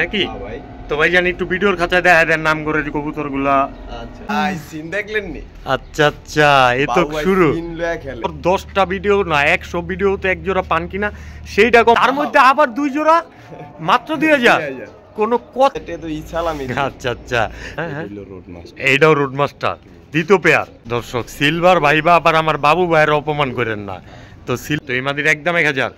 নাকি তো ভাইজান একটু ভিডিওর খাঁচায় দেখা দেন নাম করে কবুতর গুলা। আচ্ছা আচ্ছা এই তো শুরু 10টা ভিডিও না 100 ভিডিওতে এক জোড়া পান কিনা সেইটা কম, তার মধ্যে আবার 2 জোড়া মাত্র 2000 কোন কথা। আচ্ছা আচ্ছা এইটাও রোড মাস্টার দ্বিতীয় পেয়ার। দর্শক সিলভার ভাইবা আবার আমার বাবু ভাইয়ের অপমান করেন না তো এই মাদির একদম 1000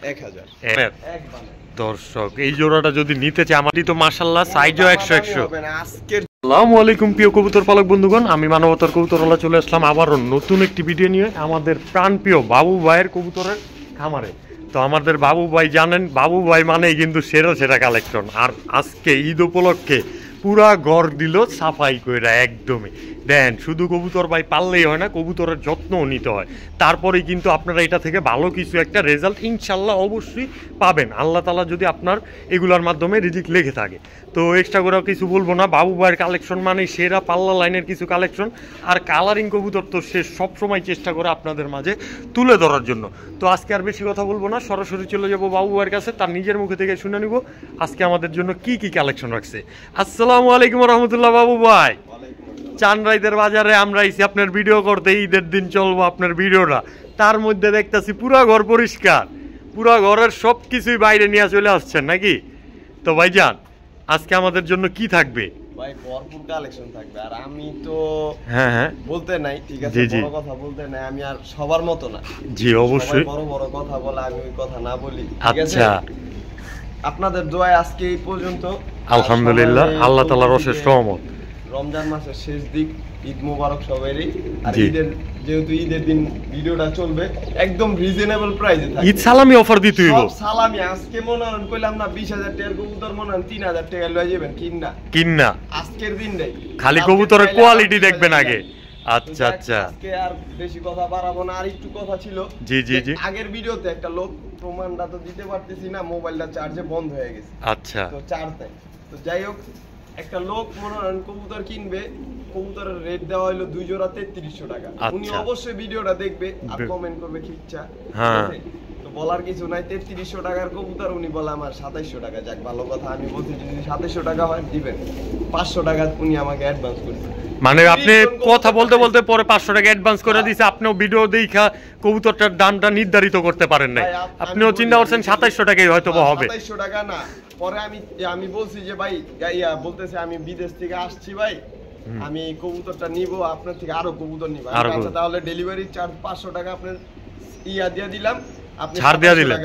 দর্শক এই জোড়াটা যদি নিতে চাই আমারই তো মাশাআল্লাহ সাইজও 100 আসসালামু আলাইকুম প্রিয় কবুতর পালক বন্ধুগণ, আমি মানবতার কবুতরওয়ালা চলে আসলাম আবারও নতুন একটি ভিডিও নিয়ে আমাদের প্রাণপ্রিয় বাবু ভাইয়ের কবুতরের খামারে। তো আমাদের বাবু ভাই জানেন, বাবু ভাই মানেই কিন্তু সেরা কালেকশন। আর আজকে ঈদ উপলক্ষে পুরা ঘর দিল সাফাই কইরা একদমই। দেন শুধু কবুতর ভাই পাললেই হয় না, কবুতরের যত্নও নিতে হয়, তারপরেই কিন্তু আপনারা এটা থেকে ভালো কিছু একটা রেজাল্ট ইনশাল্লাহ অবশ্যই পাবেন, আল্লাহ তাআলা যদি আপনার এগুলোর মাধ্যমে রিজিক লেগে থাকে। তো এক্সট্রা করে কিছু বলবো না, বাবু ভাইয়ের কালেকশন মানে সেরা পাল্লা লাইনের কিছু কালেকশন। আর কালারিং কবুতর তো সে সবসময় চেষ্টা করে আপনাদের মাঝে তুলে ধরার জন্য। তো আজকে আর বেশি কথা বলবো না, সরাসরি চলে যাবো বাবু ভাইয়ের কাছে, তার নিজের মুখে থেকে শুনে নিব আজকে আমাদের জন্য কি কি কালেকশন রাখছে। আসসালামু আলাইকুম রহমতুল্লাহ। বাবু ভাই চানরাইতের বাজারে আমরা আইছি আপনার ভিডিও করতে, ঈদের দিন চলবো আপনার ভিডিওটা, তার মধ্যে দেখতেছি পুরা ঘর পরিষ্কার, পুরা ঘরের সব কিছুই বাইরে নিয়ে চলে আসছেন নাকি? তো ভাইজান আজকে আমাদের জন্য কি থাকবে? ভাই ভরপুর কালেকশন থাকবে। আর আমি তো বলতে নাই, ঠিক আছে, বড় কথা বলতে নাই, আমি আর সবার মতো না। জি অবশ্যই বড় কথা বলে আমি ওই কথা না বলি। আচ্ছা আপনাদের দোয়ায় আজকে এই পর্যন্ত আলহামদুলিল্লাহ, আল্লাহ তাআলার অশেষ রহমত। রমজান মাসের শেষ দিক, ঈদ মোবারক সবাইরই। আর ঈদের যেহেতু ঈদের দিন ভিডিওটা চলবে একদম রিজনেবল প্রাইসে থাকবে। ঈদ সালামি অফার দিতে হইব। সব সালামি আজকে মনে হন কইলাম না 20000 টাকার কবুতর মনে হন 3000 টাকা লয়ে যাবেন কিন্না আজকের দিনটাই খালি কবুতরের কোয়ালিটি দেখবেন আগে। আচ্ছা আচ্ছা আজকে আর বেশি কথা বাড়াবো না। আর একটু কথা ছিল, জি আগের ভিডিওতে একটা লোক প্রমাণটা তো দিতে পারতেছি না, মোবাইলটা চার্জে বন্ধ হয়ে গেছে। আচ্ছা তো চার্জ দেয় তো যাই হোক, একটা লোক মনে করেন কবুতর কিনবে, কবুতরের রেট দেওয়া হলো 2 জোড়া 3300 টাকা। উনি অবশ্যই ভিডিওটা দেখবে আর কমেন্ট করবে কি ইচ্ছা, তো বলার কিছু নাই। 3300 টাকার কবুতর উনি বলে আমার 2700 টাকা। যাক ভালো কথা, আমি বলছি যদি 2700 টাকা হয় দিবেন, 500 টাকা উনি আমাকে অ্যাডভান্স করবেন। মানে আপনি কথা বলতে বলতে পরে 500 টাকা অ্যাডভান্স করে দিয়েছে, আপনিও ভিডিও দেখা কবুতরটার দামটা নির্ধারিত করতে পারেন নাই, আপনিও চিন্তা করছেন 2700 টাকাই হয়তো হবে। 2700 টাকা না, পরে আমি বলছি যে ভাই বলতেছে আমি বিদেশ থেকে আসছি ভাই, আমি কবুতরটা নিব আপনার থেকে, আরো কবুতর নিব। আচ্ছা তাহলে ডেলিভারি চার্জ 500 টাকা আপনার দিয়ে দিলাম, আপনি ছাড় দিয়ে দিলেন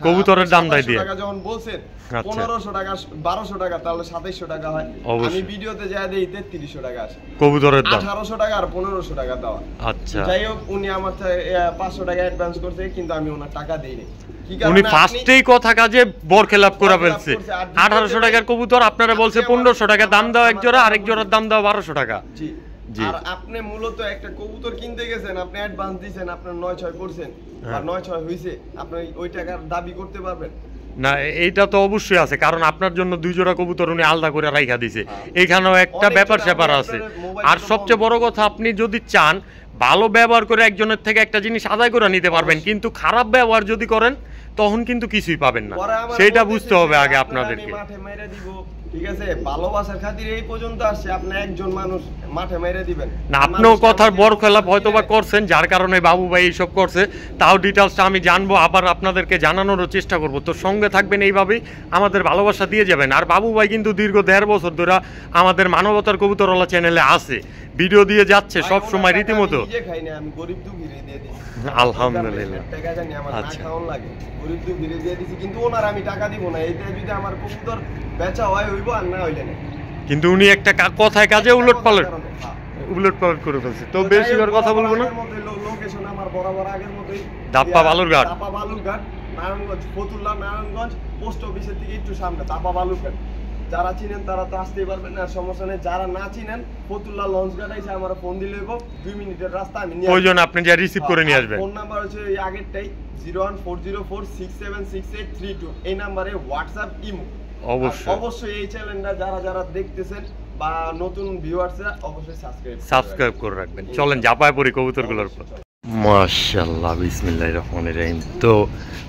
কবুতরের দাম দাই দিয়ে। টাকা যখন বলছেন 1500 টাকা 1200 টাকা তাহলে 2700 টাকা হয়। আমি ভিডিওতে যা দেই 3300 টাকা আসে কবুতরের দাম, 1800 টাকা আর 1500 টাকা দেওয়া। আচ্ছা যাই হোক, উনি আমার 500 টাকা অ্যাডভান্স করতে, কিন্তু আমি ওনার টাকা দেইনি। উনি ফার্স্টেই কথা কাজে বরখেলাপ করে ফেলছে। 1800 টাকার কবুতর আপনারা বলছে 1500 টাকা দাম দাও এক জোড়া, আরেক জোড়ার দাম দাও 1200 টাকা। জি আর আপনি মূলত একটা কবুতর কিনতে গেছেন, আপনি অ্যাডভান্স দিবেন, আপনার 9-6 করছেন আর 9-6 হইছে, আপনি ওই টাকার দাবি করতে পারবেন না? এইটা তো অবশ্যই আছে, কারণ আপনার জন্য 2 জোড়া কবুতর উনি আলাদা করে রাইখা দিছে, এইখানেও একটা ব্যাপার স্যাপার আছে। আর সবচেয়ে বড় কথা, আপনি যদি চান ভালো ব্যবহার করে একজনের থেকে একটা জিনিস আদায় করে নিতে পারবেন, কিন্তু খারাপ ব্যবহার যদি করেন তখন কিন্তু কিছুই পাবেন না, সেইটা বুঝতে হবে আগে আপনাদেরকে। মাঠে মেরে দিব, ঠিক আছে, ভালোবাসার খাতিরে এই পর্যন্ত আসছে, আপনি একজন মানুষ মাঠে মেরে দিবেন না? আপনিও কথার বরখেলাপ হয়তোবা করছেন, যার কারণে বাবু ভাই এইসব করছে। তাও ডিটেলসটা আমি জানবো, আবার আপনাদেরকে জানানোরও চেষ্টা করব। তো সঙ্গে থাকবেন, এইভাবেই আমাদের ভালোবাসা দিয়ে যাবেন। আর বাবু ভাই কিন্তু দীর্ঘ 1.5 বছর ধরে আমাদের মানবতার কবুতরওয়ালা চ্যানেলে আছে, ভিডিও দিয়ে যাচ্ছে সব সময় রীতিমতো। আলহামদুলিল্লাহ আচ্ছা গরিব দুঃখ ধীরে দিয়ে দিছি, কিন্তু ওনার আমি টাকা দিব না। এইটা যদি আমার কবুতর বেচা হয় হইব, আর না হইলে না। কিন্তু উনি একটা কথায় কাজে উলটপালট করে ফেলছে। তো বেশি আর কথা বলবো না। লোকেশন আমার বরাবর আগের মতই, দাপ্পা বালুরঘাট, নারায়ণগঞ্জ, ফতুল্লা নারায়ণগঞ্জ পোস্ট অফিসের থেকে একটু সামনে, দাপ্পা বালুরঘাট। যারা চিনেন তারা তো আসতেই পারবেন, আর সমস্যা নেই। যারা না চিনেন ফতুল্লা লঞ্চঘাট এসে আমার ফোন দিলে 2 মিনিটের রাস্তা, আমি প্রয়োজন আপনি যা রিসিভ করে নিয়ে আসবেন। ফোন নাম্বার হচ্ছে এই আগেরটাই 01404676832। এই নম্বরে হোয়াটসঅ্যাপ ইমো। অবশ্যই এই চ্যানেলটা যারা দেখতেছেন বা নতুন ভিউয়ার্সরা অবশ্যই সাবস্ক্রাইব করে রাখবেন। চলেন জাপায় পড়ি কবুতরগুলোর উপর। মাশাআল্লাহ, বিসমিল্লাহির রহমানির রহিম। তো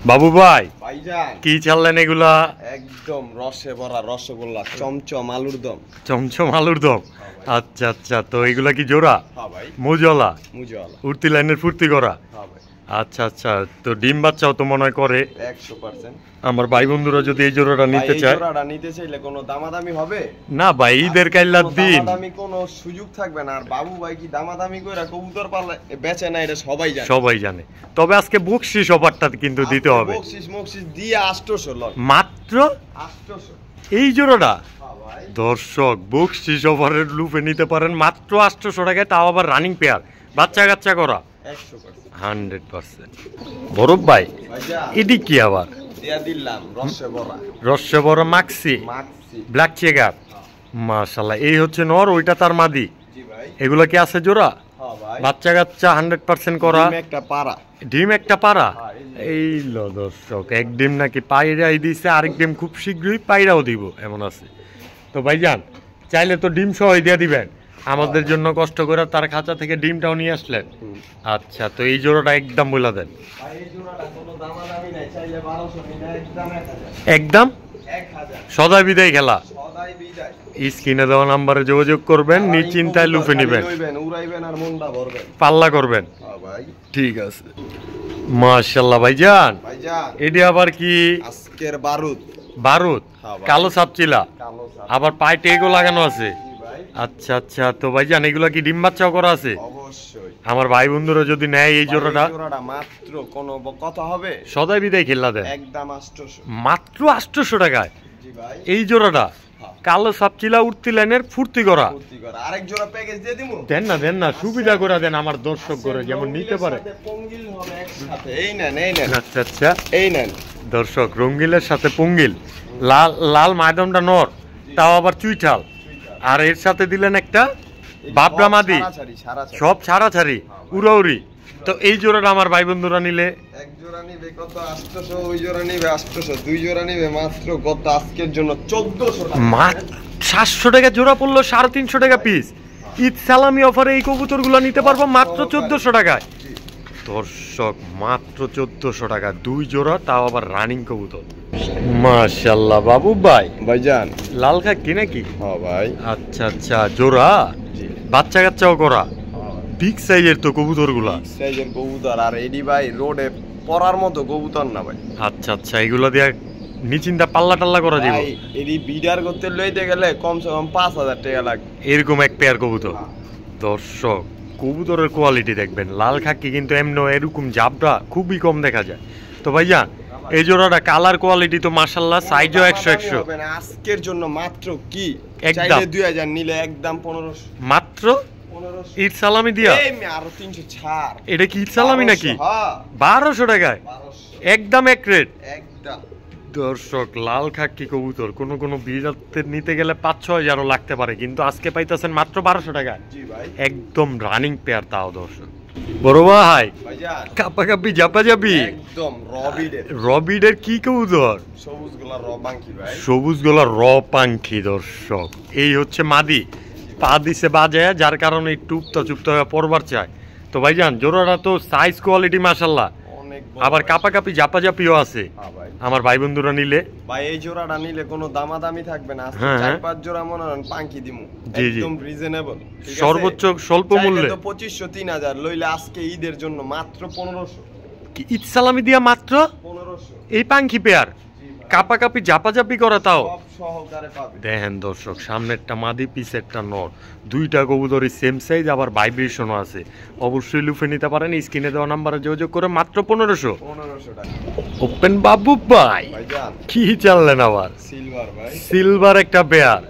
বাবু ভাই ভাইজান কি চাললেন এগুলা? একদম রসে ভরা রসগোল্লা, চমচম আলুর দম। চমচম আলুর দম। আচ্ছা আচ্ছা, তো এগুলা কি জোড়া? হ্যাঁ ভাই, মুজলা মুজওয়ালা। উঠতি লাইনের ফুর্তি করা? হ্যাঁ ভাই, আচ্ছা আচ্ছা, তো ডিম বাচ্চাও তো মনে হয় করে। 100%। আমার ভাই বন্ধুরা যদি এই জোড়াটা নিতে ভাই, এই চায়, জোড়াটা নিতে চাইলে কোনো দামাদামি হবে না ভাই, ঈদের কাইল্লার দিন দামাদামি কোনো সুযোগ থাকবে না। আর বাবু ভাই কি দামাদামি কইরা কবুতর পালে বেচে না, এটা সবাই জানে। সবাই জানে। তবে আজকে বকশিশ অফারটা কিন্তু দিতে হবে। বকশিশ দিয়ে 800 লয়, মাত্র 800। এই জোড়াটা হ্যাঁ ভাই, দর্শক বকশিশ অফারের লুপে নিতে পারেন মাত্র 800 টাকায়, তাও আবার রানিং পেয়ার, বাচ্চা কাচ্চা করা 100%। 100%। বরফ ভাই ভাইজান এটি কি আবার? দিয়া দিলাম রসে ভরা রসে বড় মাক্সি মাক্সি। Black checker. মাশাআল্লাহ, এই হচ্ছে নর, ওইটা তার মাদি। জি ভাই। এগুলো কি আছে জোড়া? হ্যাঁ ভাই, বাচ্চা কাচ্চা 100% করা। ডিম একটা পাড়া। ডিম একটা পাড়া। হ্যাঁ, এই লো দর্শক, এক ডিম নাকি পায়রাই দিছে, আরেক ডিম খুব শীঘ্রই পায়রাও দিব এমন আছে। তো ভাইজান চাইলে তো ডিম সহ দিয়ে দিবেন, আমাদের জন্য কষ্ট করে তার খাঁচা থেকে ডিমটাও নিয়ে আসলেন। আচ্ছা, তো এই জোড়াটা একদম বলে দেন। ভাই এই জোড়াটা কোনো দামাদামি নাই, চাইলে 1200 নিলে একদম 1000। একদম 1000 সদাই বিদায় খেলা। সদাই বিদায়। স্ক্রিনে দেওয়া নাম্বারে যোগাযোগ করবেন, নিশ্চিন্তায় লুফে নিবেন, লইবেন, উড়াইবেন আর মনটা ভরবেন, পাল্লা করবেন। হ্যাঁ ভাই। ঠিক আছে। মাশাআল্লাহ ভাইজান, ভাইজান এটি আবার কি? আজকের বারুদ। বারুদ, হ্যাঁ ভাই। কালো সাপচিলা, কালো সাপ। আবার পায়ে টেগও লাগানো আছে। জি ভাই, আচ্ছা আচ্ছা, তো ভাইজান এগুলা কি ডিম বাচ্চাও করা আছে? অবশ্যই। আমার ভাই বন্ধুরা যদি নেয় এই জোড়াটা, ভাই, এই জোড়াটা মাত্র কোনো কথা হবে? সদাই বিদায় খেলা দেন একদম 800। মাত্র 800 টাকায় জি ভাই। এই জোড়াটা। হ্যাঁ। কালো সাপচিলা উঠতি লাইনের ফুর্তি করা। ফুর্তি করা। আরেক জোড়া প্যাকেজ দিয়ে দিমু। দেন না, সুবিধা করে দেন আমার দর্শক করে যেমন নিতে পারে। সাথে পঙ্গিল হবে একসাথে। এই নেন, এই নেন, আচ্ছা আচ্ছা, এই নেন। দর্শক রঙ্গিলের সাথে পঙ্গিল, লাল লাল মায়দমটা নর, তাও আবার চুইঠাল, আর এর সাথে দিলেন একটা বাবরা মাদি, ছাড়াছাড়ি, ছাড়াছাড়ি। সব ছাড়াছাড়ি উড়াউড়ি। তো এই জোড়াটা আমার ভাই বন্ধুরা নিলে এক জোড়া নিবে কত? 800। ওই জোড়া নিবে 800। দুই জোড়া নিবে মাত্র কত? আজকের জন্য 1400 টাকা। মাত্র 700 টাকা জোড়া পড়লো, 350 টাকা পিস। ঈদ সালামি অফারে এই কবুতরগুলো নিতে পারবো মাত্র 1400 টাকায়। দর্শক মাত্র 1400 টাকা দুই জোড়া, তাও আবার রানিং কবুতর। মাশাআল্লাহ বাবু ভাই, ভাইজান লাল খাকি নাকি? হ্যাঁ ভাই। আচ্ছা আচ্ছা, জোড়া জি। বাচ্চা কাচ্চাও করা, বিগ সাইজের তো কবুতরগুলা। সাইজের কবুতর। আর এডি ভাই রোডে পরার মতো কবুতর না ভাই। আচ্ছা আচ্ছা, এগুলো দিয়ে নিচিন্তা পাল্লা টাল্লা করা যাবে। ভাই এডি বিডার করতে লইতে গেলে কমসে কম 5000 টাকা লাগবে। এরকম এক পেয়ার কবুতর। দর্শক কবুতরের কোয়ালিটি দেখবেন, লাল খাকি কিন্তু এমন এরকম জাবরা খুবই কম দেখা যায়। তো ভাইজান এই জোড়াটা কালার কোয়ালিটি তো মাশাআল্লাহ, সাইজও 100 হবে না আজকের জন্য। মাত্র কি একদম। চাইলে 2000 নিলে একদম 1500। মাত্র 1500 ঈদ সালামি দিয়া। এই মে আরো 300 ছাড়। এটা কি ঈদ সালামি নাকি? হ্যাঁ 1200 টাকায় 1200 একদম এক রেট। একদম। দর্শক লাল খাকি কবুতর কোনো বিরাতের নিতে গেলে 5-6 হাজারও লাগতে পারে, কিন্তু আজকে পাইতেছেন মাত্র 1200 টাকায়। জি ভাই। একদম রানিং পেয়ার তাও। দর্শক বড় ভাই ভাইজান কাপাকাপি জাপাজাপি একদম রবিডের রবিডের কি কবুতর? সবুজ গোলা রবাঙ্কি ভাই। সবুজ গলার পাঙ্খি। দর্শক এই হচ্ছে মাদি, পা দিছে বাজায়, যার কারণে একটু উপতা চুপতা হয়ে পড়বার চায়। তো ভাইজান জোড়াটা তো সাইজ কোয়ালিটি মাশাআল্লাহ, অনেক আবার কাপাকাপি জাপাজাপিও আছে। হ্যাঁ ভাই। আমার ভাই বন্ধুরা নিলে ভাই এই জোড়াটা নিলে কোনো দামাদামি থাকবে না। আজকে হ্যাঁ, 4-5 জোড়া মনে হয় পাঙ্কি দিমু। জি, জি। একদম রিজনেবল। সর্বোচ্চ স্বল্প মূল্যে। তো 2500-3000 লইলে আজকে ঈদের জন্য মাত্র 1500। কি ঈদ সালামি দিয়া মাত্র 1500 এই পাঙ্খি পেয়ার, কাপাকাপি জাপাজাপি করা তাও। সব সহকারে পাবে। দেখেন দর্শক, সামনেরটা মাদি, পিছেরটা নর, দুইটা কবুতরই সেম সাইজ, আবার ভাইব্রেশনও আছে। অবশ্যই লুফে নিতে পারেন, স্ক্রিনে দেওয়া নাম্বারে যোগাযোগ করে মাত্র 1500 টাকা। ওপেন বাবু ভাই ভাইজান কি চাললেন আবার? সিলভার ভাই। সিলভার একটা পেয়ার,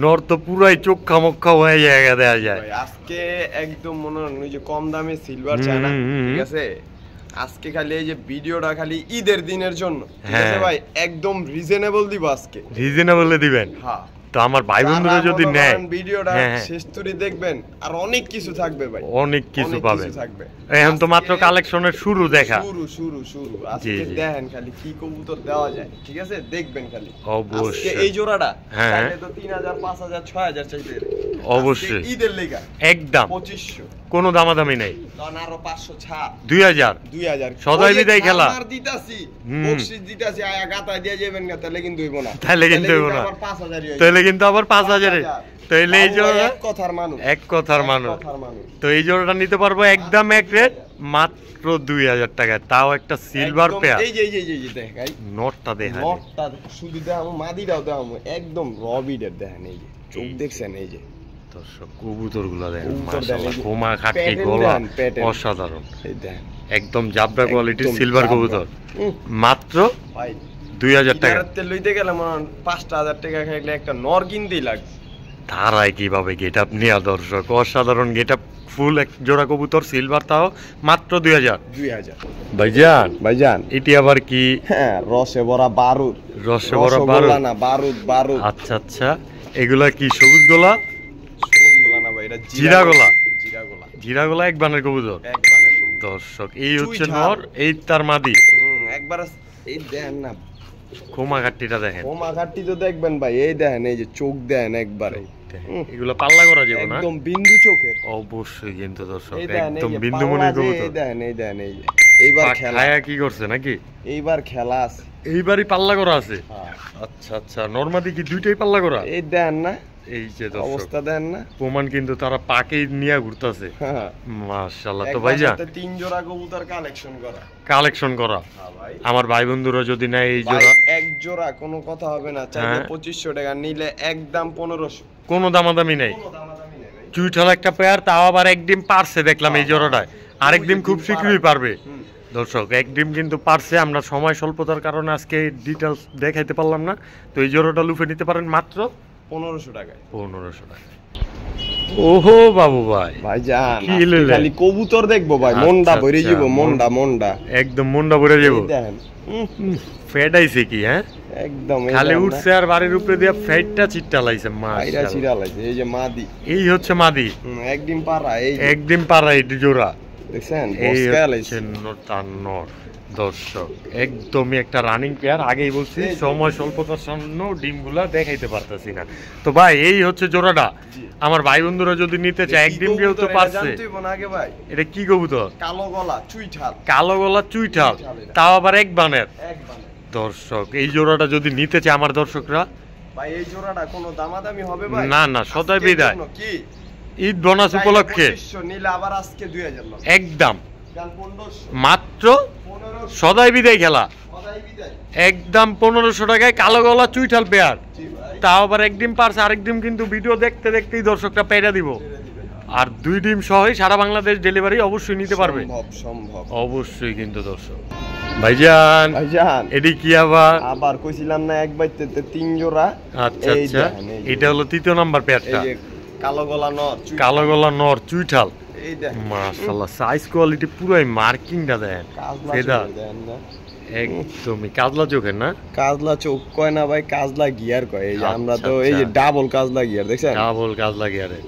নর তো পুরাই চোখা মক্কা হয়ে জায়গা দেয়া যায়। ভাই আজকে একদম মনে হয় ওই যে কম দামে সিলভার চায় না, ঠিক আছে? আজকে খালি এই যে ভিডিওটা খালি ঈদের দিনের জন্য, ঠিক আছে ভাই? একদম রিজনেবল দিব আজকে। রিজনেবলে দিবেন? হ্যাঁ। তো আমার ভাই বন্ধুরা যদি নেয় ভিডিওটা হ্যাঁ, শেষ তুরি দেখবেন, আর অনেক কিছু থাকবে ভাই, অনেক কিছু পাবেন। থাকবে। এখন তো মাত্র কালেকশনের শুরু দেখা। শুরু আজকে দেখেন খালি কি কবুতর দেওয়া যায়, ঠিক আছে? দেখবেন খালি। অবশ্যই। আজকে এই জোড়াটা হ্যাঁ, চাইলে তো 3000 5000 6000 চাইতে। অবশ্যই ঈদের লেগা একদম 2500 কোনো দামাদামি নাই তখন আরো 500 ছাড় 2000 সদাই বিদায় খেলা আমার দিতাছি বকশিশ দিতাছি আয়া গাতা দিয়ে যাবেন না তাহলে কিন্তু হইব না তাহলে কিন্তু হইব না আবার 5000 হইব তাহলে কিন্তু আবার 5000 তাহলে এই জোড়া এক কথার মানুষ তো এই জোড়াটা নিতে পারবো একদম এক রেট মাত্র 2000 টাকা তাও একটা সিলভার পেয়ার এই যে দেখ ভাই নটটা দেখা নটটা শুধু দেখামু মাদিরাও দেখামু একদম রবিডের দেখেন এই যে চোখ দেখছেন এই যে দর্শক কবুতরগুলো দেখেন মাশাআল্লাহ কোমা খাটি গলা অসাধারণ এই দেখেন একদম জাবরা কোয়ালিটির সিলভার কবুতর মাত্র ভাই 2000 টাকা লইতে গেলাম 5000 টাকা খাইলে একটা নর কিনতেই লাগবে ধারায় কিভাবে গেটআপ নিয়া দর্শক অসাধারণ গেটআপ ফুল এক জোড়া কবুতর সিলভার তাও মাত্র 2000 ভাইজান এটি আবার কি রসে ভরা বারুদ না বারুদ আচ্ছা এগুলা কি সবুজ গোলা না ভাই এটা জিরা গোলা এক বানের কবুতর দর্শক এই হচ্ছে নর এই তার মাদি একবার এই দেখেন না কোমাঘাটটিটা দেখেন কোমাঘাটটি তো দেখবেন ভাই এই দেখেন এই যে চোখ দেন একবারে এগুলো পাল্লা করা যাবে না একদম বিন্দু চোখের অবশ্যই কিন্তু দর্শক একদম বিন্দু মনে কবুতর এই দেখেন এই যে এইবার খেলা কি করছে নাকি এইবার খেলা আছে এইবারই পাল্লা করা আছে আচ্ছা নরমাদি কি দুইটাই পাল্লা করা এই দেন না এই যে দর্শক অবস্থা দেন না প্রমাণ কিন্তু তারা পাকে নিয়ে ঘুরতাছে মাশাআল্লাহ তো ভাইজান তিন জোড়া কবুতর কালেকশন করা আমার ভাই বন্ধুরা যদি না এই জোড়া এক জোড়া কোনো কথা হবে না চাইলে 2500 টাকা নিলে একদম 1500 কোনো দামাদামি নাই চুইঠাল একটা পেয়ার তাও আবার এক ডিম পারছে দেখলাম এই জোড়াটায় আরেক ডিম খুব শীঘ্রই পারবে দর্শক এক ডিম কিন্তু পারছে আমরা সময় স্বল্পতার কারণে আজকে ডিটেইলস দেখাইতে পারলাম না তো এই জোড়াটা লুফে নিতে পারেন মাত্র 1500 টাকায় ওহো বাবু ভাইজান খালি কবুতর দেখবো ভাই মনটা ভরে যাব মনটা একদম মনটা ভরে যাব দেখেন ফেডাইছে কি একদম খালি উঠছে আর বাড়ির উপরে দিয়া ফেটটা চিটটা লাইছে মাশাআল্লাহ চিরা লাইছে এই যে মাদি এই হচ্ছে মাদি একদিন পারা এই জোড়া দেখছেন বসকা লাইছে নর দর্শক একদমই একটা রানিং পেয়ার আগেই বলছি সময় স্বল্পতার জন্য ডিমগুলা দেখাইতে পারতাছি না তো ভাই এই হচ্ছে জোড়াটা আমার ভাই বন্ধুরা যদি নিতে চায় একদিন যেহেতু পারছে এটা কি কবুতর কালো গলা চুইঠাল তাও আবার এক বানের দর্শক এই জোড়াটা যদি নিতে চায় আমার দর্শকরা ভাই এই জোড়াটা কোনো দামাদামি হবে ভাই না সদাই বিদায় ঈদ বোনাস উপলক্ষে নিলে আবার আজকে 2000 একদম মাত্র সদাই বিদায় খেলা একদম 1500 টাকায় কালো গলা চুইঠাল পেয়ার তাও আবার এক ডিম পারছে আরেক ডিম কিন্তু ভিডিও দেখতেই দর্শকরা পেড়া দিব আর 2 ডিম সহই সারা বাংলাদেশ ডেলিভারি অবশ্যই নিতে পারবে সম্ভব অবশ্যই কিন্তু দর্শক ভাইজান এডি কি আবার কইছিলাম না এক বাইতে 3 জোড়া আচ্ছা এটা হলো তৃতীয় নাম্বার পেয়ারটা এই যে কালো গলা নর চুইঠাল এই দেখেন মাশাআল্লাহ সাইজ কোয়ালিটি পুরাই মার্কিংটা দেখেন ফেদার একদমই কাজলা চোখের না কাজলা চোখ কয় না ভাই কাজলা গিয়ার কয় এই যে আমরা তো এই যে ডাবল কাজলা গিয়ার দেখছেন ডাবল কাজলা গিয়ারে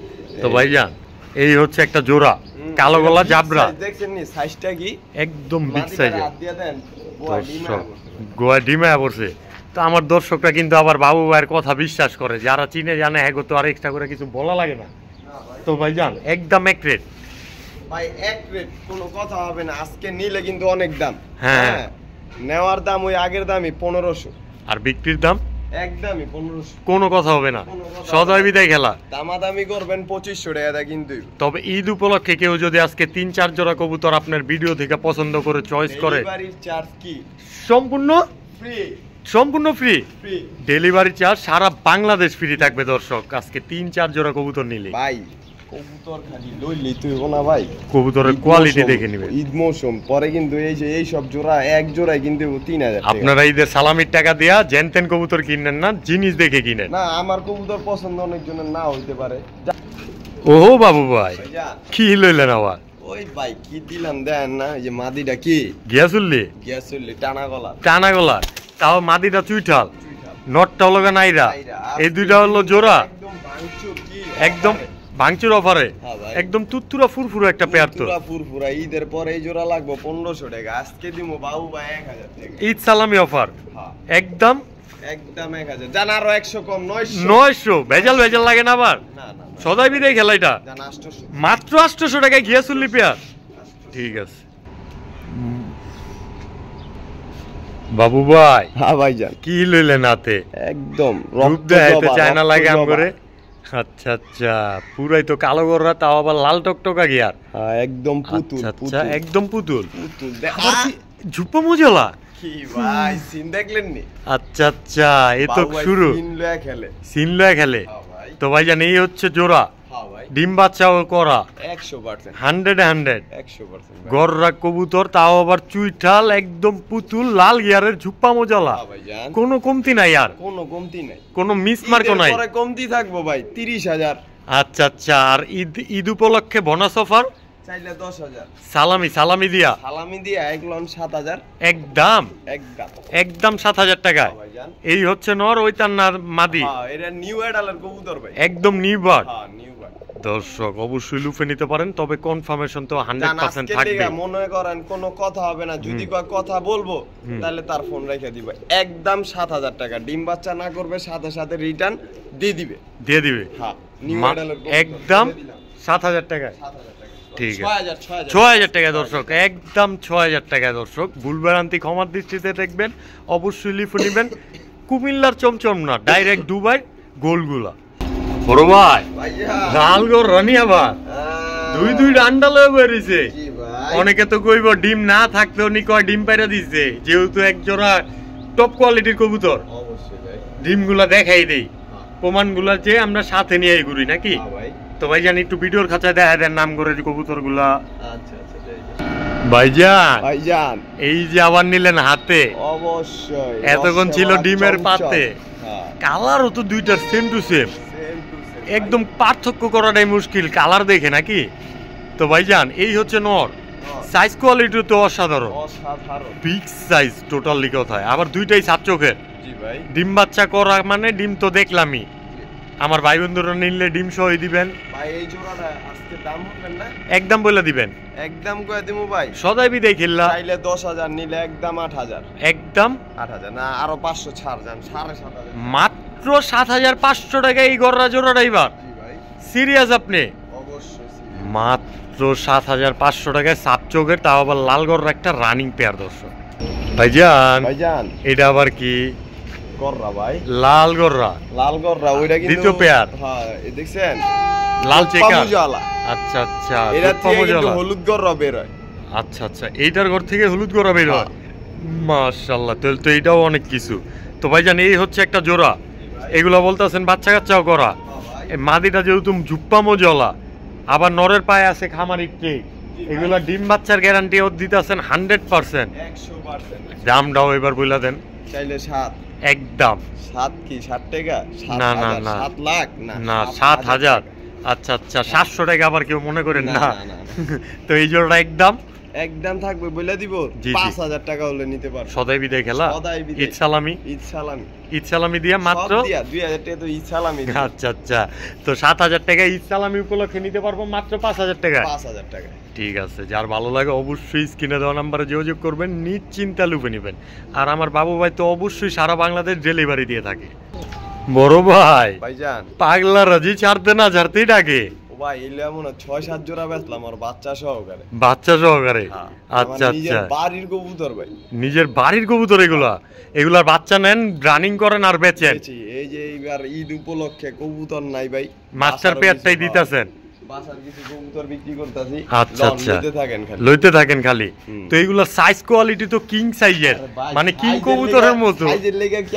তো ভাইজান এই হচ্ছে একটা জোড়া কালো গলা জাবরা দেখছেন নি সাইজটা কি একদম বিগ সাইজের গোয়া ডিমা পড়ছে তো আমার দর্শকরা কিন্তু আবার বাবু ভাইয়ের কথা বিশ্বাস করে যারা চিনে জানে হ্যাঁ তো আর এক্সট্রা করে কিছু বলা লাগে না তো ভাইজান একদম এক রেট ভাই এক রেট কোনো কথা হবে না আজকে নিলে কিন্তু অনেক দাম হ্যাঁ নেওয়ার দাম ওই আগের দামই 1500 আর বিক্রির দাম একদমই 1500 কোনো কথা হবে না সদাই বিদায় খেলা দামাদামি করবেন 2500 টাকা কিন্তু তবে ঈদ উপলক্ষে কেউ যদি আজকে 3-4 জোড়া কবুতর আপনার ভিডিও থেকে পছন্দ করে চয়েস করে ডেলিভারি চার্জ কি সম্পূর্ণ ফ্রি ডেলিভারি চার্জ সারা বাংলাদেশ ফ্রি থাকবে দর্শক আজকে 3-4 জোড়া কবুতর নিলে ভাই কবুতর খালি লইলি তুই না ভাই কবুতরের কোয়ালিটি দেখে নেবেন ঈদ মৌসুম পরে কিন্তু এই যে এই সব জোড়া এক জোড়ায় কিন্তু 3000 টাকা আপনারা ঈদের সালামির টাকা দেয়া জেনতেন কবুতর কিনেন না জিনিস দেখে কিনেন না আমার কবুতর পছন্দ অনেক জনের না হইতে পারে ওহো বাবু ভাই কি লইলেন আবার ওই ভাই কি দিলাম দেন না এই যে মাদিটা কি গিয়াসুল্লি টানা গলা তাও মাদিটা চুইঠাল নটটা হলো নাইরা এই দুইটা হলো জোড়া একদম ভাঙচুর অফারে একদম তুত্তুরা ফুরফুরা একটা পেয়ার তো ফুরফুরা ঈদের পরে এই জোড়া লাগবে 1500 টাকা আজকে দিমু বাবু ভাই 1000 টাকা ঈদ সালামি অফার একদম 1000 জান আরো 100 কম 900 ভেজাল লাগে না আবার না সদাই বিদায় খেলা এটা জান 800 মাত্র 800 টাকায় ঘিয়া চুল্লি পেয়ার। ঠিক আছে বাবু ভাই। হ্যাঁ ভাইজান কি লইলেন হাতে? একদম রূপ দেখাইতে চায় না লাগে আম করে। আচ্ছা আচ্ছা পুরাই তো কালো গররা, তাও আবার লাল টকটকা গিয়ার। হ্যাঁ একদম পুতুল। আচ্ছা একদম পুতুল। আবার কি ঝুপ্পা মুজলা কি ভাই সিন দেখলেন নি? আচ্ছা আচ্ছা এই তো শুরু। সিন লয়া খেলে। সিন লয়া খেলে। তো ভাই জান এই হচ্ছে জোড়া। হ্যাঁ ভাই ডিম বাচ্চাও করা 100% 100 গররা কবুতর, তাও আবার চুইঠাল একদম পুতুল লাল গিয়ারের ঝুপ্পা মোজালা। কোনো কমতি নাই আর, কোনো কমতি নাই, কোনো মিসমার্কও নাই। পরে কমতি থাকবো ভাই 30,000। আচ্ছা আচ্ছা আর ঈদ উপলক্ষে বোনাস অফার চাইলে 10,000 সালামি দিয়া একলন 7,000 একদম 7,000 টাকা। এই হচ্ছে নর, ওইটার না মাদি। এটা নিউ অ্যাডালের কবুতর ভাই, একদম নিউ বার্ড। হ্যাঁ নিউ বার্ড। দর্শক অবশ্যই লুফে নিতে পারেন, তবে কনফার্মেশন তো 100% থাকবে। মনে করেন কোনো কথা হবে না, যদি কথা বলবো তাহলে তার ফোন রেখে দিব। একদম 7,000 টাকা, ডিম বাচ্চা না করবে সাথে সাথে রিটার্ন দিয়ে দিবে। হ্যাঁ নিউ অ্যাডালের একদম 7,000 টাকা। ঠিক আছে 6,000 টাকা দর্শক, একদম 6,000 টাকা দর্শক। ভুলভ্রান্তি ক্ষমার দৃষ্টিতে দেখবেন, অবশ্যই লিফে নেবেন। কুমিল্লার চমচম না, ডাইরেক্ট দুবাই গোলগুলা। বড় ভাই লালগড় রানি আবার দুই ডান্ডা লয়ে বেরিয়েছে। অনেকে তো কইব ডিম না থাকতেও নি কয় ডিম পাইরা দিছে, যেহেতু এক জোড়া টপ কোয়ালিটির কবুতর। ডিমগুলা দেখাই দেই, প্রমাণগুলা যে আমরা সাথে নিয়ে ঘুরি নাকি। তো ভাইজান একটু ভিডিওর খাঁচায় দেখা দেন নাম করে কবুতর গুলা। ভাইজান এই যে আবার নিলেন হাতে, অবশ্যই এতক্ষণ ছিল ডিমের পাতে। কালারও তো দুইটার সেম টু সেম, একদম পার্থক্য করাটাই মুশকিল কালার দেখে নাকি। তো ভাইজান এই হচ্ছে নর, সাইজ কোয়ালিটি তো অসাধারণ, বিগ সাইজ টোটালি কথায়। আবার দুইটাই সাত চোখের। ডিম বাচ্চা করা মানে ডিম তো দেখলামই। আমার ভাই বন্ধুরা নিলে ডিম সহ দিবেন ভাই। এই জোড়াটা আজকে দাম হবে না, একদম বলে দিবেন, একদম কয়ে দিমু ভাই। সদাই বিদায় খেললা চাইলে 10,000, নিলে একদম 8,000। একদম 8,000 না, আরো 500 ছাড় যান, 7,500 মাত্র 7,500 টাকা এই গররা জোড়াটা। এবার সিরিয়াস আপনি? অবশ্যই মাত্র 7,500 টাকায় সাত চোখের, তাও আবার লাল গররা একটা রানিং পেয়ার দর্শক। ভাইজান এটা আবার কি গররা ভাই? লাল গররা ওইটা কিন্তু দ্বিতীয় পেয়ার। হ্যাঁ দেখছেন লাল চেকার। আচ্ছা আচ্ছা এটা থেকে কিন্তু হলুদ গররা বের হয়। আচ্ছা আচ্ছা এইটার ঘর থেকে হলুদ গররা বের হয়। মাশাআল্লাহ, তাহলে তো এটাও অনেক কিছু। তো ভাইজান এই হচ্ছে একটা জোড়া, এগুলা বলতেছেন বাচ্চা কাচ্চাও করা। মাদিটা যেহেতু ঝুপ্পা মজলা, আবার নরের পায়ে আছে খামারি ট্রে, এগুলা ডিম বাচ্চার গ্যারান্টি ও দিতেছেন 100%। দামটাও এবার বইলা দেন। চাইলে 7, একদম 7 কি 7 টাকা? না না না 7 লাখ না 7,000। আচ্ছা আচ্ছা 700 টাকা আবার কেউ মনে করেন না। তো এই জোড়াটা একদম থাকবে বলে দিব। 5,000 টাকা হলে নিতে পারবে। সদাই বিদায় খেলা, ঈদ সালামি দিয়া মাত্র 2,000 টাকা তো ঈদ সালামি। আচ্ছা আচ্ছা তো 7,000 টাকা ঈদ সালামি উপলক্ষে নিতে পারবো মাত্র 5,000 টাকা। ঠিক আছে, যার ভালো লাগে অবশ্যই স্ক্রিনে দেওয়া নাম্বারে যোগাযোগ করবেন, নিশ্চিন্তা লুপে নেবেন। আর আমার বাবু ভাই তো অবশ্যই সারা বাংলাদেশ ডেলিভারি দিয়ে থাকে। বড় ভাই ভাইজান পাগলা রাজি ছাড়তে না ছাড়তেই ডাকে। ভাই এলে এমন 6-7 জোড়া বেচলাম আর বাচ্চা সহকারে। আচ্ছা আচ্ছা বাড়ির কবুতর ভাই, নিজের বাড়ির কবুতর। এগুলার বাচ্চা নেন, রানিং করেন আর বেচেন। এই যে এইবার ঈদ উপলক্ষে কবুতর নাই ভাই, মাস্টার পেয়ারটাই দিতেছেন। বাসার কিছু কবুতর বিক্রি করতেছি। আচ্ছা আচ্ছা লইতে থাকেন খালি। তো এইগুলা সাইজ কোয়ালিটি তো কিং সাইজের, মানে কিং কবুতরের মতো। সাইজের লেগে কি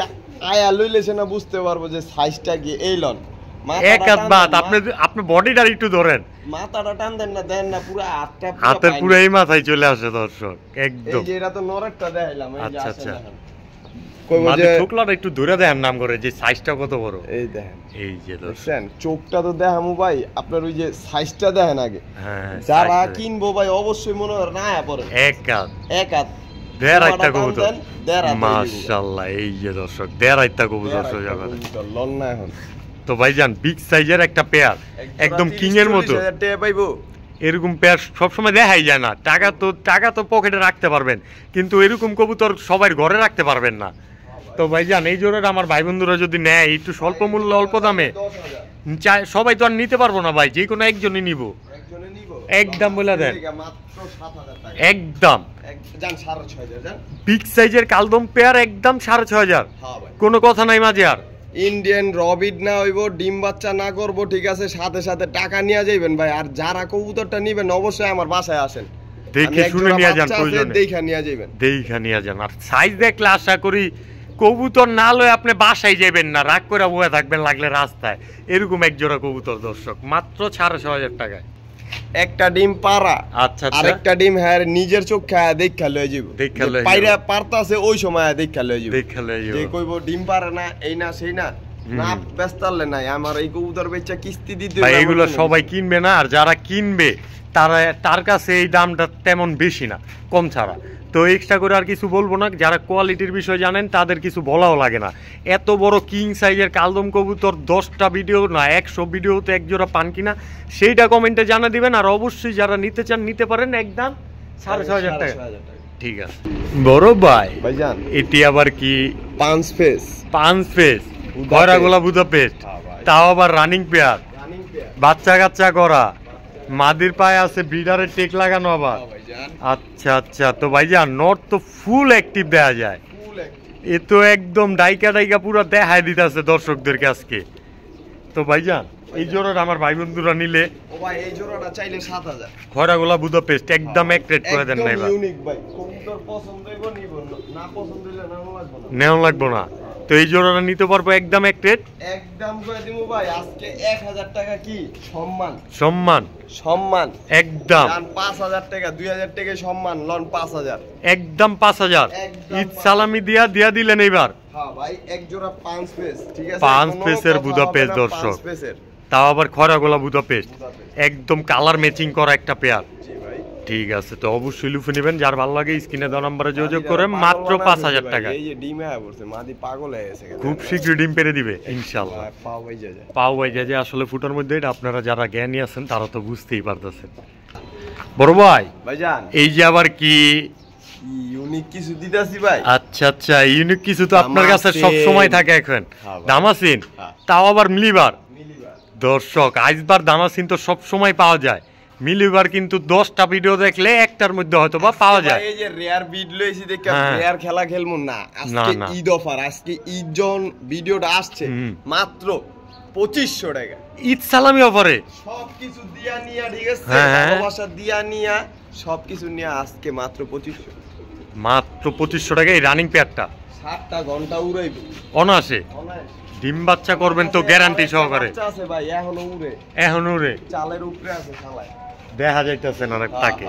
আয়া লইলেছে না বুঝতে পারবো যে সাইজটা কি। এই লন এক হাত বাত, আপনি বডিটা একটু ধরেন, মাথাটা টান দেন না, দেন না পুরো হাতের পুরো এই মাথায় চলে আসে দর্শক একদম। এই যে এটা তো নরেরটা দেখাইলাম। এই যে আচ্ছা আচ্ছা কইবো যে ঠোকলাটা একটু ধরে দেন নাম করে, যে সাইজটা কত বড়। এই দেখেন, এই যে দেখেন চোখটা তো দেখামু ভাই, আপনার ওই যে সাইজটা দেখেন আগে। হ্যাঁ যারা কিনবো ভাই অবশ্যই মনে হয় না পড়ে এক হাত দেড়াইটা কবুতর। মাশাআল্লাহ এই যে দর্শক দেড়াইটা কবুতর সোজা কথা লন না এখন। তো ভাইজান বিগ সাইজের একটা পেয়ার, একদম কিং এর মতো। এরকম পেয়ার সবসময় দেখাই যায় না। টাকা তো পকেটে রাখতে পারবেন, কিন্তু এরকম কবুতর সবাই ঘরে রাখতে পারবেন না। তো ভাইজান এই জোড়াটা আমার ভাই বন্ধুরা যদি নেয় একটু স্বল্প মূল্যে অল্প দামে সবাই তো আর নিতে পারবো না ভাই, যে কোনো একজনই নিব। একদম বলে দেন, একদম বিগ সাইজের কালদম পেয়ার একদম 6500। কোনো কথা নাই মাঝে আর। ইন্ডিয়ান রবিড না হইব, ডিম বাচ্চা না করব, ঠিক আছে, সাথে সাথে টাকা নিয়ে যাইবেন ভাই। আর যারা কবুতরটা নিবেন অবশ্যই আমার বাসায় আসেন, দেখে শুনে নিয়ে যান, প্রয়োজনে দেখা নিয়ে যাবেন, দেখা নিয়ে যান। আর সাইজ দেখলে আশা করি কবুতর না লয়ে আপনি বাসায় যাবেন না, রাগ করে বয়ে থাকবেন লাগলে রাস্তায়। এরকম এক জোড়া কবুতর দর্শক মাত্র 6500 টাকায়। একটা ডিম পারা, আচ্ছা, আরেকটা ডিম হ্যাঁ নিজের চোখে দেখা লয়ে যাব, পাইরা পারতাছে ওই সময় দেখা লয়ে যাব, যে কইবো ডিম পারে না, এই না সেই না, না বেস্তালে নাই আমার এই কবুতর বেচা কিস্তি দিতে ভাই। এগুলো সবাই কিনবে না, আর যারা কিনবে তার কাছে এই দামটা তেমন বেশি না, কম ছাড়া। তো এক্সট্রা করে আর কিছু বলবো না, যারা কোয়ালিটির বিষয় জানেন তাদের কিছু বলাও লাগে না। এত বড় কিং সাইজের কালদম কবুতর 10টা ভিডিও না 100 ভিডিওতে এক জোড়া পান কিনা সেইটা কমেন্টে জানা দিবেন। আর অবশ্যই যারা নিতে চান নিতে পারেন, একদম 6500 টাকা। ঠিক আছে বড় ভাই, ভাইজান এটি আবার কি? পাঁচ ফেস খয়রাগোলা বুদাপেস্ট, তাও আবার রানিং পেয়ার, বাচ্চা কাচ্চা করা, মাদির পায়ে আছে ব্রিডারের টেক লাগানো আবার। আচ্ছা আচ্ছা, তো ভাইজান নর তো ফুল অ্যাক্টিভ দেয়া যায়, এ তো একদম ডাইকা পুরো দেখায় দিতেছে দর্শকদেরকে আজকে। তো ভাইজান এই জোড়াটা আমার ভাই বন্ধুরা নিলে, ও ভাই এই জোড়াটা চাইলে 7000, খয়রাগোলা বুদাপেস্ট একদম এক রেট করে দেন না এবার। ইউনিক ভাই, কবুতর পছন্দ হইব নিব, না পছন্দ হইলে নেও লাগবে না। তো এই জোড়াটা নিতে পারবো একদম এক রেট, একদম করে দিমু ভাই আজকে 1000 টাকা কি সম্মান, সম্মান একদম 5000 টাকা, 2000 টাকা সম্মান, লন 5000, একদম 5000 ঈদ সালামি দিয়া দিলেন এইবার। হ্যাঁ ভাই এক জোড়া 5 পিস, ঠিক আছে, 5 পিসের বুদাপেস্ট দর্শক, তাও আবার খয়রাগোলা বুদাপেস্ট, একদম কালার ম্যাচিং করা একটা পেয়ার। ঠিক আছে, তো অবশ্যই লুফে নেবেন, যার ভালো লাগে স্ক্রিনে দেওয়া নম্বরে যোগাযোগ করে মাত্র 5000 টাকা। এই যে ডিম আয়া পড়ছে, মাদি পাগল হয়ে গেছে, খুব শীঘ্রই ডিম পেরে দিবে ইনশাআল্লাহ। পাও ভাই যায় আসলে ফুটার মধ্যে, এটা আপনারা যারা জ্ঞানী আছেন তারা তো বুঝতেই পারতেছেন। বড় ভাই ভাইজান এই যে আবার কি ইউনিক কিছু দিতাছি ভাই। আচ্ছা আচ্ছা, ইউনিক কিছু তো আপনার কাছে সব সময় থাকে এখন, দামাসিন, তাও আবার মিলিবার। দর্শক আইসবার দামাসিন তো সব সময় পাওয়া যায়, মিলিবার কিন্তু 10টা ভিডিও দেখলে একটার মধ্যে হয়তো বা পাওয়া যায়। এই যে রেয়ার বিড লইছি দেখে রেয়ার খেলা খেলমু না, আজকে ঈদ অফার, আজকে ঈদ জন ভিডিওটা আসছে মাত্র 2500 টাকা, ঈদ সালামি অফারে সবকিছু দিয়া নিয়া, ঠিক আছে, ভালোবাসা দিয়া নিয়া সবকিছু নিয়া আজকে মাত্র 2500 টাকা। এই রানিং পেয়ারটা 7টা ঘন্টা উড়াইবে অনাসে, ডিম বাচ্চা করবেন তো গ্যারান্টি সহকারে। আছে ভাই এখনো উড়ে চালের উপরে আছে শালায়, দেখা যাইতেছে না তাকে।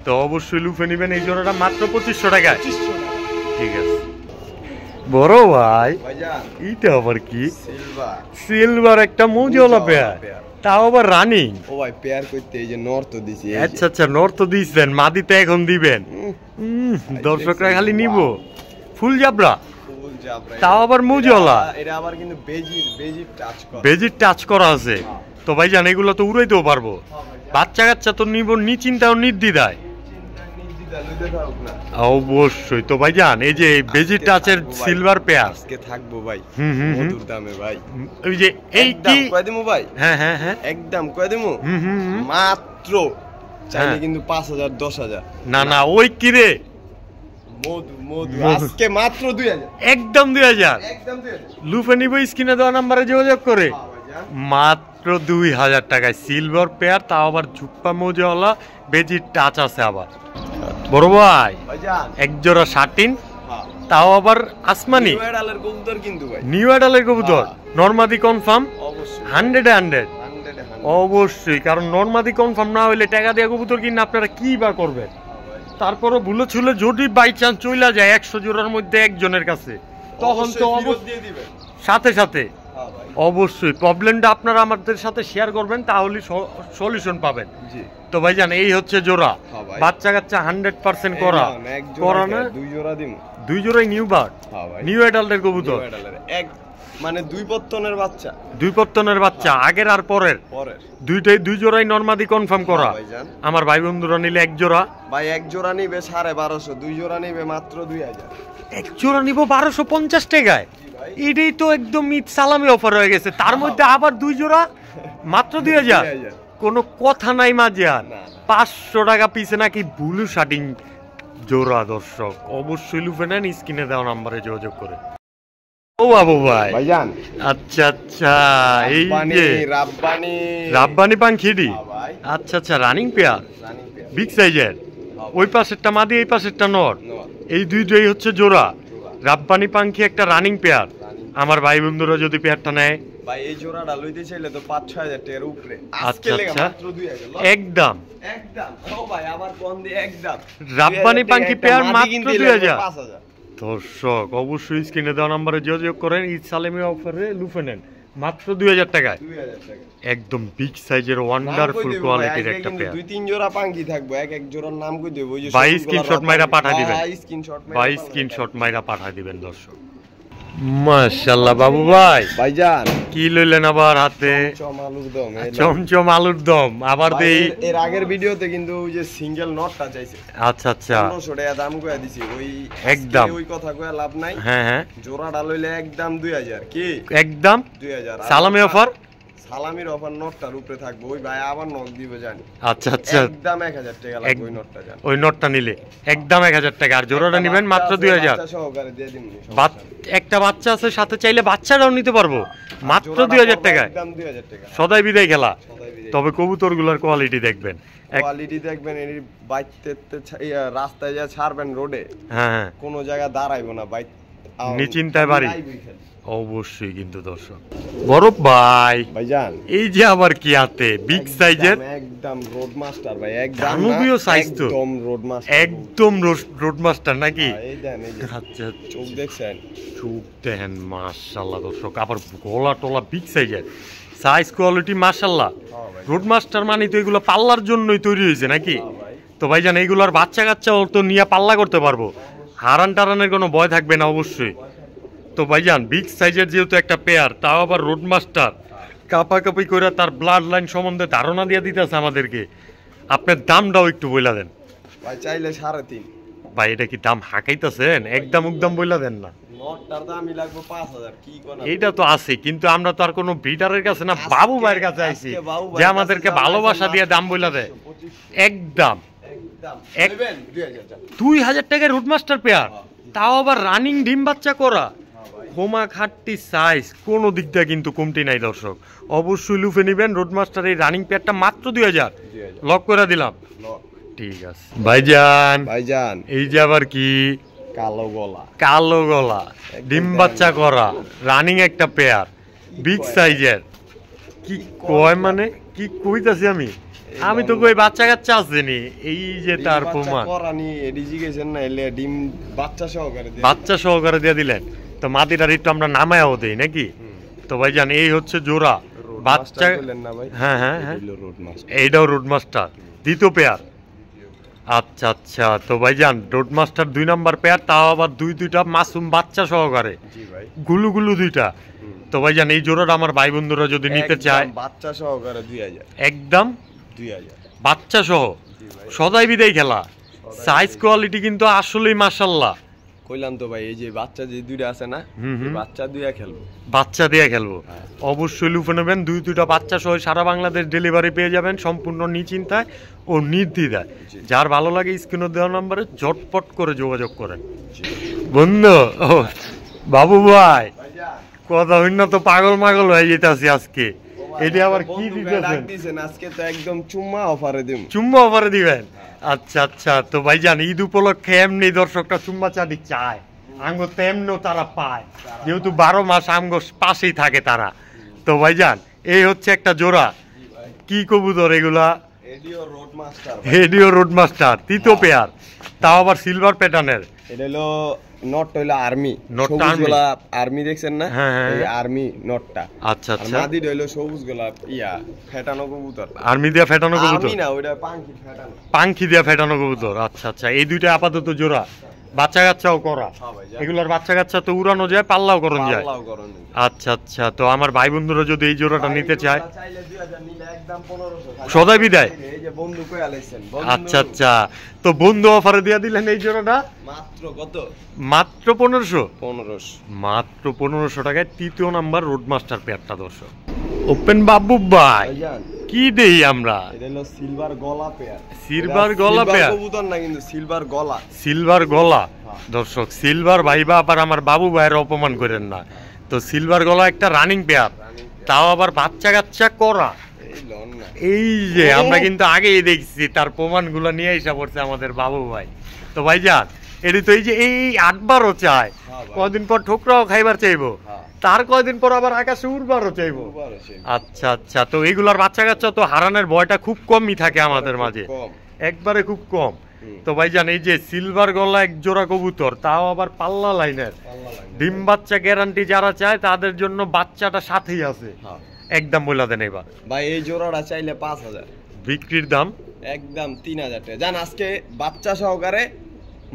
তো অবশ্যই লুফে নেবেন এই জোড়াটা মাত্র 2500 টাকায়। ঠিক আছে বড় ভাই, এইটা আবার কি? সিলভার একটা মৌজওয়ালা পেয়ার, তাও আবার রানিং। ও ভাই পেয়ার করতে এই যে নর তো দিছি। আচ্ছা আচ্ছা, নর তো দিছেন, মাদিতে এখন দিবেন। দর্শকরা খালি নিব ফুল জাবরা, তাও আবার মৌজওয়ালা, এটা আবার কিন্তু বেজির টাচ করা আছে। তো ভাই জান এগুলো তো উড়াইতেও পারবো, বাচ্চা কাচ্চা তো নিব নিশ্চিন্তাও নির্দ্বিধায় অবশ্যই। তো ভাই জান এই যে বেজি টাচের সিলভার পেয়ার আজকে থাকবো ভাই মধুর দামে ভাই। ওই যে এই কি কয় দিমু ভাই? হ্যাঁ হ্যাঁ হ্যাঁ একদম কয় দিমু মাত্র, চাইলে কিন্তু 5000 10000 না না, ওই কি রে মধু আজকে মাত্র 2000, একদম 2000, লুফে নিব স্ক্রিনে দেওয়া নম্বরে যোগাযোগ করে মাত্র 2000 টাকায় সিলভার পেয়ার, তাও আবার ঝুপ্পা মৌজাওয়ালা, বেজির টাচ আছে আবার। বড় ভাই এক জোড়া শার্টিন, তাও আবার আসমানি নিউ অ্যাডালের কবুতর, নরমাদি কনফার্ম 100 অবশ্যই, কারণ নরমাদি কনফার্ম না হইলে টাকা দিয়ে কবুতর কিনে আপনারা কি বা করবেন। তারপরও ভুলে ছুলে যদি বাই চান্স চইলা যায় 100 জোড়ার মধ্যে একজনের কাছে, তখন তো সাথে সাথে অবশ্যই প্রবলেমটা আপনারা আমাদের সাথে শেয়ার করবেন, তাহলে সলিউশন পাবেন। তো ভাইজান এই হচ্ছে জোড়া, বাচ্চা কাচ্চা 100% করা না, দুই জোড়াই নিউ বার্ড, নিউ অ্যাডাল্টের কবুতর, মানে দুই পত্তনের বাচ্চা আগের আর পরের দুই জোড়াই নরমাদি কনফার্ম করা। আমার ভাই বন্ধুরা নিলে এক জোড়া ভাই, এক জোড়া নিবে 1250, দুই জোড়া নিবে মাত্র 2000, এক জোড়া নিব 1250 টাকায়। এটাই তো একদম ঈদ সালামি অফার হয়ে গেছে, তার মধ্যে আবার 2 জোড়া মাত্র 2000। কোনো কথা নাই মাঝে আর 500 টাকা পিছে নাকি ব্লু শার্টিং জোড়া। দর্শক অবশ্যই লুফে নেন, স্ক্রিনে দেওয়া নাম্বারে যোগাযোগ করে। ও বাবু ভাইজান, আচ্ছা আচ্ছা, এই যে রাব্বানি পাঙ্খিডি, আচ্ছা আচ্ছা, রানিং পেয়ার, বিগ সাইজের। ওই পাশেরটা মাদি, এই পাশেরটা নর, এই দুইটাই হচ্ছে জোড়া। রাব্বানি পাঙ্খি একটা রানিং পেয়ার। আমার ভাই বন্ধুরা যদি পেয়ারটা নেয় ভাই, এই জোড়াটা লইতে চাইলে তো 5-6 হাজার টাকার উপরে। আচ্ছা আচ্ছা, একদম একদম। ও ভাই আমার কোন দিয়ে একদম রাব্বানি পাঙ্খি পেয়ার মাত্র 2000। দর্শক অবশ্যই স্ক্রিনে দেওয়া নম্বরে যোগাযোগ করেন, ঈদ সালামি অফারে লুফে নেন মাত্র 2000 টাকায়। একদম বিগ সাইজের ওয়ান্ডারফুল কোয়ালিটির একটা পেয়ার। 2-3 জোড়া পাঙ্খি থাকবে, এক জোড়ার নাম কই দেব, ওই যে 22 স্ক্রিনশট মাইরা পাঠা দিবেন, 22 স্ক্রিনশট মাইরা পাঠা দিবেন। দর্শক মাশাআল্লাহ বাবু ভাইজান, কি লইলেন আবার হাতে? চমচম আলুর দম। আবার দেই, এর আগের ভিডিওতে কিন্তু ওই যে সিঙ্গেল নটটা চাইছে। আচ্ছা আচ্ছা, 1500 টাকা দাম কইয়া দিছি। ওই একদম ওই কথা কইয়া লাভ নাই। হ্যাঁ হ্যাঁ, জোড়াটা লইলে একদম 2000। কি একদম 2000 সালামি অফার? সালামির অফার নটটার উপরে থাকবে। ওই ভাই আবার নক দিব জানি। আচ্ছা আচ্ছা, একদম 1000 টাকা লাগবে ওই নটটা জানি। ওই নটটা নিলে একদম 1000 টাকা, আর জোড়াটা নেবেন মাত্র 2000। সহকারে দিয়ে দিন। একটা বাচ্চা আছে সাথে, চাইলে বাচ্চাটাও নিতে পারবো মাত্র 2000 টাকায়। একদম 2000 টাকা, সদাই বিদায় খেলা। তবে কবুতরগুলোর কোয়ালিটি দেখবেন, কোয়ালিটি দেখবেন। এর বাইতে রাস্তায় যা ছাড়বেন রোডে, হ্যাঁ কোন জায়গা দাঁড়াইবো না, বাইক নিচিন্তায় বাড়ি। অবশ্যই কিন্তু দর্শক বরফ ভাইজান, এই যে আবার কি আতে বিগ সাইজের, একদম রোড মাস্টার ভাই, একদম দানবীয় সাইজ তো, একদম রোড মাস্টার, একদম রোড মাস্টার নাকি? এই দেন, এই যে আচ্ছা, চোখ দেখছেন, চোখ দেখেন মাশাআল্লাহ। দর্শক আবার গলা টলা বিগ সাইজের, সাইজ কোয়ালিটি মাশাআল্লাহ। রোড মাস্টার মানে তো এগুলো পাল্লার জন্যই তৈরি হয়েছে নাকি? তো ভাইজান এইগুলোর বাচ্চা কাচ্চা তো নিয়ে পাল্লা করতে পারবো, হারান টারানের কোনো ভয় থাকবে না অবশ্যই। তো ভাইজান বিগ সাইজের যেহেতু একটা পেয়ার, তাও আবার রোড মাস্টার, কাপাকাপি করে তার ব্লাড লাইন সম্বন্ধে ধারণা দিয়ে দিতেছে আমাদেরকে। আপনার দামটাও একটু বইলা দেন ভাই। চাইলে 3.5। ভাই এটা কি দাম হাঁকাইতেছেন? একদম বইলা দেন না। নটটার দামই লাগবে 5000। কি কোন এইটা তো আছে, কিন্তু আমরা তো আর কোনো ব্রিডারের কাছে না, বাবু ভাইয়ের কাছে আইছি যে আমাদেরকে ভালোবাসা দিয়ে দাম বইলা দেয়। একদম 2000 টাকায় রোড মাস্টার পেয়ার, তাও আবার রানিং ডিম বাচ্চা করা, হোমা খাট্টি সাইজ, কোনো দিক দিয়ে কিন্তু কমতি নাই। দর্শক অবশ্যই লুফে নিবেন রোড মাস্টার এই রানিং পেয়ারটা মাত্র 2000। লক করে দিলাম। ঠিক আছে ভাইজান, এই যে আবার কি কালো গলা ডিম বাচ্চা করা রানিং একটা পেয়ার, বিগ সাইজের। কি কয় মানে কি কইতাছি আমি তো কই বাচ্চা কাচ্চা আসেনি, এই যে তার প্রমাণ। বাচ্চা সহকারে দিয়ে দিলেন, তো মাদিটার একটু আমরা নামায়াও দেই নাকি? তো ভাইজান এই হচ্ছে জোড়া বাচ্চা। হ্যাঁ হ্যাঁ হ্যাঁ, এইটাও রোড মাস্টার দ্বিতীয় পেয়ার। আচ্ছা আচ্ছা, তো ভাইজান রোড মাস্টার 2 নাম্বার পেয়ার, তাও আবার দুইটা মাসুম বাচ্চা সহকারে, গুলু দুইটা। তো ভাইজান এই জোড়াটা আমার ভাই বন্ধুরা যদি নিতে চায়, বাচ্চা সহকারে 2000, একদম 2000 বাচ্চা সহ, সদাই বিদায় খেলা। সাইজ কোয়ালিটি কিন্তু আসলেই মাশাআল্লাহ। কইলাম তো ভাই, এই যে বাচ্চা যে দুইটা আছে না, বাচ্চা দিয়ে খেলবো। অবশ্যই লুফে নেবেন, দুইটা বাচ্চা সহ সারা বাংলাদেশ ডেলিভারি পেয়ে যাবেন সম্পূর্ণ নিশ্চিন্তায় ও নির্দ্বিধায়। যার ভালো লাগে স্ক্রিনে দেওয়া নম্বরে ঝটপট করে যোগাযোগ করেন। বন্ধু ও বাবু ভাই, কথা হইনা তো পাগল হয়ে যেতেছি আজকে। এটা আবার কি দিতেছেন আজকে? তো একদম চুম্মা অফারে দিবেন। আচ্ছা আচ্ছা, তো ভাইজান ঈদ উপলক্ষে এমনি দর্শকরা চুম্মা চাটি চায়, আঙ্গ তেমনও তারা পায়, যেহেতু 12 মাস আঙ্গ পাশেই থাকে তারা। তো ভাইজান এই হচ্ছে একটা জোড়া, কি কবুতর এগুলা? হেডিও রোড মাস্টার তৃতীয় পেয়ার, তাও আবার সিলভার প্যাটার্নের। এটা হলো নট হইলো আর্মি, আর্মি দেখছেন না, এই আর্মি নটটা। আচ্ছা আচ্ছা, মাদি হইলো সবুজ গোলাপ, ফেটানো কবুতর, আর্মি দিয়া ফেটানো কবুতর, আর্মি না ওটা পাখি ফেটানো, পাখি দিয়া ফেটানো কবুতর। আচ্ছা আচ্ছা, এই দুইটা আপাতত জোড়া। বাচ্চা কাচ্চাও করা। এগুলার বাচ্চা কাচ্চা তো উড়ানো যায়, পাল্লাও করন যায়। আচ্ছা আচ্ছা, তো আমার ভাই বন্ধুরা যদি এই জোড়াটা নিতে চায় সদাই বিদায়। আচ্ছা আচ্ছা, তো বন্ধু অফারে দিয়ে দিলেন এই জোড়াটা মাত্র কত? মাত্র 1500। মাত্র 1500 টাকায় তৃতীয় নাম্বার রোডমাস্টার পেয়ারটা। দর্শক ওপেন বাবু ভাই কি দেই আমরা? এটা হলো সিলভার গলা পেয়ার। সিলভার গলা পেয়ার কবুতর না কিন্তু সিলভার গলা। সিলভার গলা। দর্শক সিলভার ভাইবা আবার আমার বাবু ভাইয়ের অপমান করেন না। তো সিলভার গলা একটা রানিং পেয়ার, তাও আবার বাচ্চা কাচ্চা করা। এই যে আমরা কিন্তু আগেই দেখছি, তার প্রমাণগুলো নিয়ে এসে পড়ছে আমাদের বাবু ভাই। তো ভাইজান এটি তো এই যে এই 8 বারও চায়, কদিন পর ঠোকরাও খাইবার চাইবো, তার কয়দিন পর আবার আকাশে উড়বারও চাইবো। আচ্ছা আচ্ছা, তো এইগুলার বাচ্চা কাচ্চা তো হারানোর ভয়টা খুব কমই থাকে আমাদের মাঝে, একবারে খুব কম। তো ভাইজান এই যে সিলভার গলা এক জোড়া কবুতর, তাও আবার পাল্লা লাইনের, ডিম বাচ্চা গ্যারান্টি যারা চায় তাদের জন্য বাচ্চাটা সাথেই আছে। একদম বলে দেন এবার ভাই। এই জোড়াটা চাইলে 5000, বিক্রির দাম একদম 3000 টাকা। জান আজকে বাচ্চা সহকারে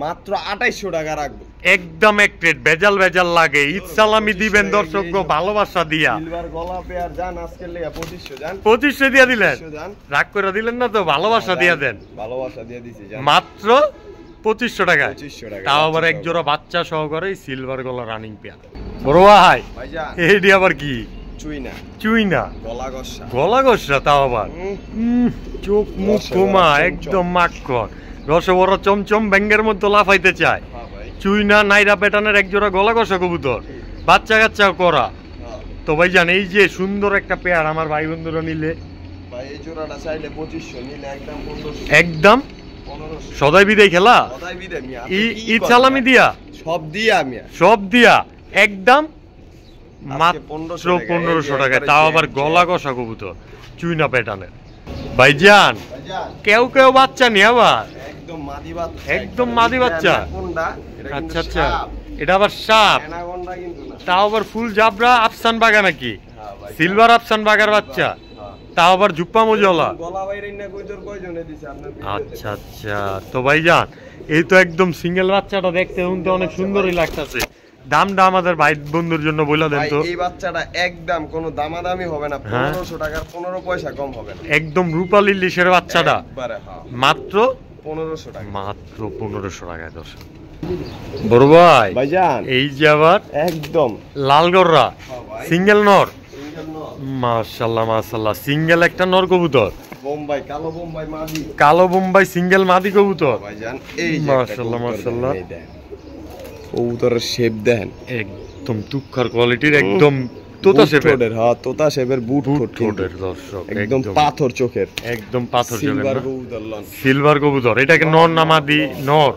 মাত্র 2800 টাকা রাখবো, একদম এক রেট। ভেজাল ভেজাল লাগে, ঈদ সালামি দিবেন দর্শক ভালোবাসা দিয়া। সিলভার গলা পেয়ার জান আজকে লেগা 2500 জান, 2500 দিয়া দিলেন, রাগ করে দিলেন না তো? ভালোবাসা দিয়া দেন, ভালোবাসা দিয়া দিছি জান, মাত্র 2500 টাকা। 2500 টাকা, তাও আবার এক জোড়া বাচ্চা সহকারে সিলভার গলা রানিং পেয়ার। বড় ভাই ভাইজান এইডি আবার কি? চুইনা গলা গসা, গলা গসা, তাও আবার চোখ মুখ কুমা একদম মাখন, রসবরা চমচম ব্যাঙ্গের মধ্যে লাফাইতে চায়। চুইনা নাইরা প্যাটার্নের এক জোড়া গলা গসা কবুতর, বাচ্চা কাচ্চাও করা। তো ভাইজান এই যে সুন্দর একটা পেয়ার আমার ভাই বন্ধুরা নিলে, ভাই এই জোড়াটা চাইলে 2500, নিলে একদম 1500, একদম 1500। সদাই বিদায় খেলা, সদাই বিদায় মিয়া, ঈদ সালামি দিয়া, সব দিয়া মিয়া, সব দিয়া একদম মাত্র 1500 টাকা। তাও আবার গলা কষা কবুতর চুইনা প্যাটার্নের। ভাইজান কেউ কেউ বাচ্চা নিয়ে আবার একদম মাদি বাচ্চা, একদম মাদি বাচ্চা। আচ্ছা আচ্ছা, এটা আবার সাপ, তাও আবার ফুল জাবরা আফসান বাগা নাকি? সিলভার আফসান বাগার বাচ্চা, তাও আবার জুপ্পা মজলা। আচ্ছা আচ্ছা, তো ভাইজান এই তো একদম সিঙ্গেল বাচ্চাটা দেখতে শুনতে অনেক সুন্দরই লাগতেছে। দামটা আমাদের ভাই বন্ধুর জন্য বলে দেন তো। এই বাচ্চাটা একদম কোনো দামাদামি হবে না, 1500 টাকার 15 পয়সা কম হবে না। একদম রূপালী লিশের বাচ্চাটা মাত্র 1500 টাকা, মাত্র 1500 টাকায়। দর্শক বড় ভাই ভাইজান এই যে আবার একদম লালগররা সিঙ্গেল নর, মাশাআল্লাহ মাশাআল্লাহ, সিঙ্গেল একটা নর কবুতর, বোম্বাই কালো বোম্বাই মাদি, কালো বোম্বাই সিঙ্গেল মাদি কবুতর ভাইজান। এই মাশাআল্লাহ মাশাআল্লাহ, কবুতরের শেপ দেখেন, একদম তুখার কোয়ালিটির, একদম তোতা শেপের। হ্যাঁ তোতা শেপের, বুট ঠোঁটের দর্শক, একদম পাথর চোখের, একদম পাথর চোখের সিলভার কবুতর। সিলভার কবুতর, এটাকে নর না মাদি? নর।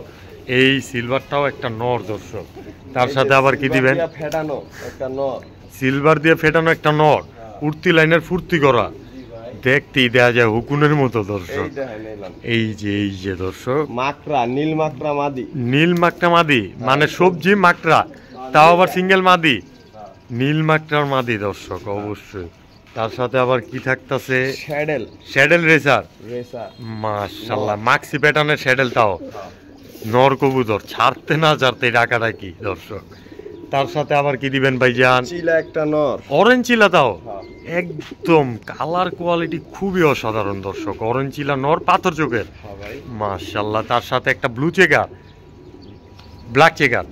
এই সিলভারটাও একটা নর দর্শক। তার সাথে আবার কি দিবেন? ফেটানো একটা নর, সিলভার দিয়ে ফেটানো একটা নর, উড়তি লাইনের ফুর্তি করা, দেখতেই দেয়া যায় হুকুনের মতো দর্শক। এই যে দর্শক মাকড়া, নীল মাকড়া মাদি, নীল মাকড়া মাদি মানে সবজি মাকড়া, তাও আবার সিঙ্গেল মাদি, নীল মাকড়ার মাদি দর্শক অবশ্যই। তার সাথে আবার কি থাকতেছে? শ্যাডেল রেসার, মাশাআল্লাহ মাক্সি প্যাটার্নের শ্যাডেল, তাও নর কবুতর, ছাড়তে না ছাড়তে ডাকাটা কি দর্শক। তার সাথে আবার কি দিবেন ভাইজান? চিলা একটা নর, অরেঞ্জ চিলা, তাও একদম কালার কোয়ালিটি খুবই অসাধারণ দর্শক। অরেঞ্জ চিলা নর, পাথর চোখের, মাশাআল্লাহ। তার সাথে একটা ব্লু চেকার, ব্ল্যাক চেকার,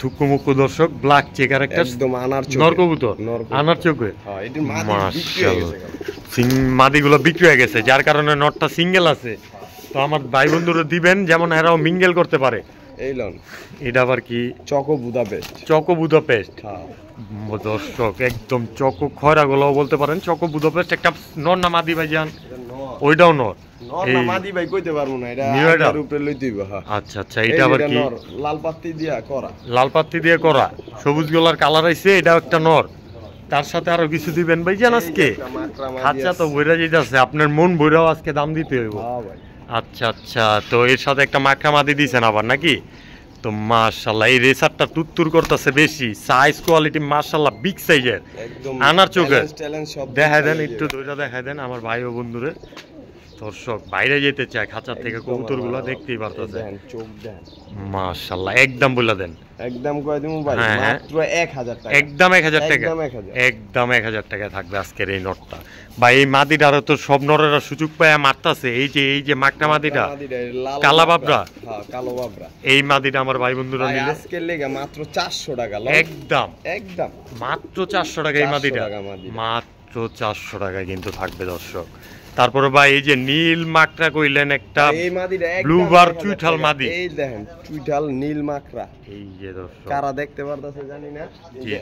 থুকুমুকু দর্শক, ব্ল্যাক চেকার একটা একদম নর কবুতর, আনার চোখে, মাশাআল্লাহ। মাদিগুলো বিক্রি হয়ে গেছে, যার কারণে নরটা সিঙ্গেল আছে। তো আমার ভাই বন্ধুরা দিবেন যেমন এরাও মিঙ্গেল করতে পারে। এটা আবার কি? চকো বুদাপেস্ট দর্শক, একদম চকো খয়রা গলাও বলতে পারেন। চকো বুদাপেস্ট একটা নর না মাদি ভাইজান? ওইটাও নর, মাদি ভাই কইতে পারবো না, এটা এর উপরে লইতে হইব। আচ্ছা আচ্ছা, এটা আবার কি? লাল পাত্তি দিয়ে করা, সবুজ গলার কালার আইছে, এটা একটা নর। তার সাথে আরো কিছু দিবেন ভাইজান আজকে? খাঁচা তো বইরা যাইতাছে, আপনার মন বইরাও আজকে দাম দিতে হইব। আচ্ছা আচ্ছা, তো এর সাথে একটা মাখা মাদি দিছেন আবার নাকি? তো মাশাআল্লাহ এই রেসারটা তুত্তুর করতেছে বেশি, সাইজ কোয়ালিটি মাশাআল্লাহ বিগ সাইজের, আনার চোখের। দেখাই দেন একটু, দুইটা দেখাই দেন আমার ভাই ও বন্ধুরে। দর্শক বাইরে যেতে চায় খাঁচা থেকে কবুতর গুলা দেখতেই পারতেছে। চোখ দেন মাশাআল্লাহ, একদম বলে দেন। একদম কয় দিমু ভাই, মাত্র 1000 টাকা। একদম 1000 টাকা, একদম 1000 টাকা থাকবে আজকের এই নটটা। ভাই এই মাদিটারও তো সব নরেরা সুযোগ পায় মারতাছে। এই যে মাকটা মাদিটা কালা বাবরা, হ্যাঁ কালো বাবরা, এই মাদিটা আমার ভাই বন্ধুরা নিলে আজকের লেগে মাত্র 400 টাকা। একদম মাত্র 400 টাকা এই মাদিটা, মাত্র 400 টাকায় কিন্তু থাকবে দর্শক। তারপরে ভাই এই যে নীল মাকড়া কইলেন একটা, এই মাদিটা ব্লুবার চুইঠাল মাদি, এই দেখেন চুইঠাল নীল মাকড়া। এই যে দর্শক কারা দেখতে পারতাছে জানি না,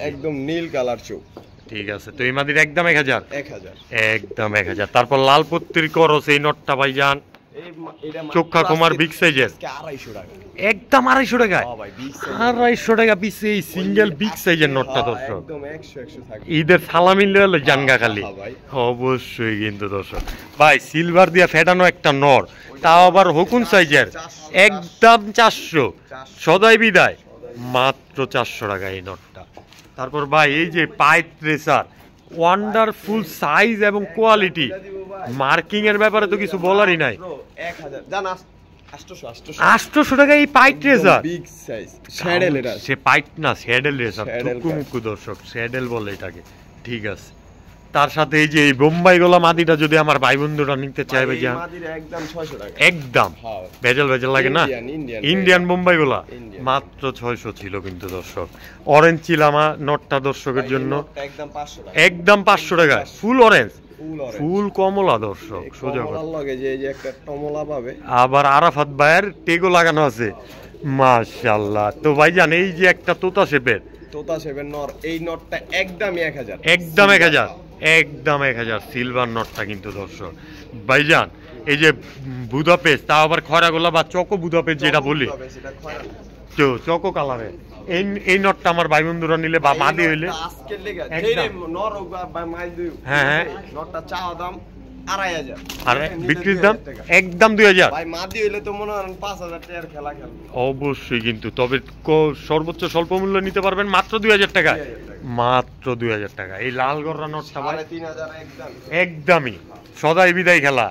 একদম নীল কালার চোখ। ঠিক আছে, তো এই মাদির একদম 1000, 1000 একদম 1000। তারপর লাল পত্রির করস এই নটটা ভাইজান, চোখা কুমার বিগ সাইজের, 250 টাকা, একদম 250 টাকা। হ্যাঁ ভাই 250 টাকা পিছে এই সিঙ্গেল বিগ সাইজের নটটা দর্শক। একদম 100 থাকবে। ঈদের সালামি লইলে জানগা খালি, অবশ্যই কিন্তু দর্শক। ভাই সিলভার দিয়া ফেটানো একটা নর, তাও আবার হুকুন সাইজের, একদম 400, সদাই বিদায়, মাত্র 400 টাকা এই নটটা। তারপর ভাই এই যে পাইপ রেসার, ওয়ান্ডারফুল সাইজ এবং কোয়ালিটি, মার্কিং এর ব্যাপারে তো কিছু বলারই নাই। 1000 জান 800 টাকা এই পাইপ রেসার, বিগ সাইজ শ্যাডেল। এটা সে পাইপ না, শ্যাডেল রেসার, টুকুমুকু দর্শক, শ্যাডেল বলে এটাকে। ঠিক আছে, তার সাথে এই যে এই বোম্বাই গোলা মাদিটা যদি আমার ভাই বন্ধুরা নিতে চাইবে, যে একদম 600 টাকা, একদম ভেজাল লাগে না, ইন্ডিয়ান বোম্বাই গোলা মাত্র 600 ছিল কিন্তু দর্শক। অরেঞ্জ চিলামা নটটা দর্শকের জন্য একদম 500 টাকা, একদম 500 টাকা। ফুল অরেঞ্জ, ফুল কমলা দর্শক, সোজা কথা। লাগে যে এই যে একটা কমলা পাবে। আবার আরাফাত ভাইয়ের টেগো লাগানো আছে, মাশাআল্লাহ। তো ভাইজান এই যে একটা তোতা শেপের নর, এই নটটা একদমই 1000, একদম 1000, একদম 1000 সিলভার নটটা কিন্তু দর্শক। ভাইজান এই যে বুদাপেস্ট, তাও আবার খয়রা গোলা বা চকো বুদাপেস্ট যেটা বলি, চকো কালারে, এই নটটা আমার ভাই বন্ধুরা নিলে বা মাদি হইলে আজকের লেগে যেই নর বা মাই দুই, হ্যাঁ নটটা চাওয়া দাম 2500, আর বিক্রির দাম একদম 2000। ভাই মাদি হইলে তো মনে হয় 5000 টাকার খেলা খেলবে অবশ্যই কিন্তু, তবে সর্বোচ্চ স্বল্প মূল্য নিতে পারবেন মাত্র 2000 টাকা, মাত্র 2000 টাকা। এই লাল গররা নটটা ভাই 3000 একদমই সদাই বিদায় খেলা।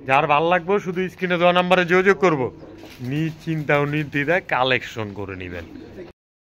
যার ভাল লাগবে শুধু স্ক্রিনে দেওয়া নাম্বারে যোগাযোগ করবো, নিশ্চিন্তা ও নির্দ্বিধায় কালেকশন করে নেবেন।